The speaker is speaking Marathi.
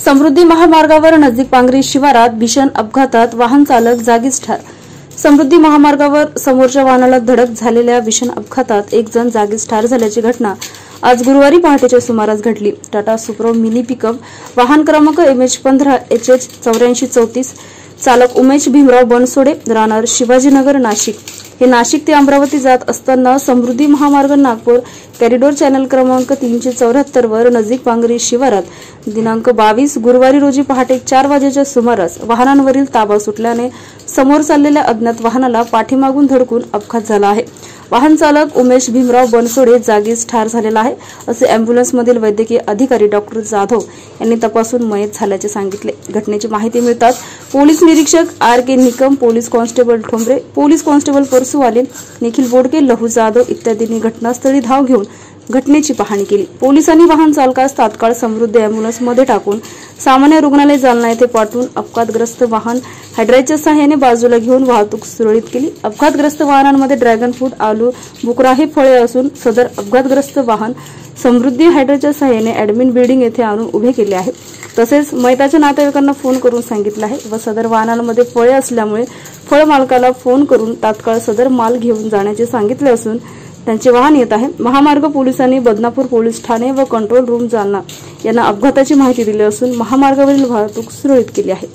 समृद्धी महामार्गावर नजीक पांगरी शिवारात भीषण अपघातात वाहन चालक जागीच ठार। समृद्धी महामार्गावर समोरच्या वाहनाला धडक झालेल्या भीषण अपघातात एक जण जागीच ठार झाल्याची घटना आज गुरुवारी पहाटेच्या सुमारास घडली। टाटा सुप्रो मिनी पिकअप वाहन क्रमांक MH15HH 8434 चालक उमेश भीमराव बनसोडे राहणार शिवाजीनगर नाशिक हे नाशिक ते अमरावती जात असताना समृद्धी महामार्ग नागपूर कॉरिडॉर चॅनल क्रमांक 374 वर नजीक पांगरी शिवारात दिनांक 22 गुरुवारी रोजी पहाटे 4 वाजेच्या सुमारास वाहनांवरील ताबा सुटल्याने समोर चाललेल्या अज्ञात वाहनाला पाठीमागून धडकून अपघात झाला आहे। वाहन चालक उमेश भीमराव बनसोडे जागीच ठार झालेला आहे असे अँब्युलन्समधील वैद्यकीय अधिकारी डॉक्टर जाधव यांनी तपासून मयत झाल्याचे सांगितले। घटनेची माहिती मिळताच पोलीस निरीक्षक RK Nikam, police constable Thombare, police constable Parasuwale, Nikhil Bodke, Lahu Jadhav इत्यादींनी घटनास्थळी धाव घेऊन घटनेची पाहणी केली। पोलिसांनी वाहन चालकास तात्काळ समृद्धी अँब्युलन्समध्ये टाकून सामान्य रुग्णालय जालना येथे पाठवून अपघातग्रस्त वाहन हायड्राच्या सहाय्याने बाजूला घेऊन वाहतूक सुरळीत केली। अपघातग्रस्त वाहनांमध्ये ड्रॅगन फ्रूट, आलू, बुकरा हे फळे असून सदर अपघातग्रस्त वाहन समृद्धी हायड्राच्या सहाय्याने ॲडमिन बिल्डिंग येथे आणून उभे केले आहे। तसेच मयताच्या नातेवाईकांना फोन करून सांगितले आहे व सदर वाहनांमध्ये फळे असल्यामुळे फळ मालकाला फोन करून तात्काळ सदर माल घेऊन जाण्याचे सांगितले असून त्यांचे वाहन येत आहे। महामार्ग पोलिसांनी बदनापूर पोलीस ठाणे व कंट्रोल रूम जालना यांना अपघाताची माहिती दिली असून महामार्गावरील वाहतूक सुरळीत केली आहे।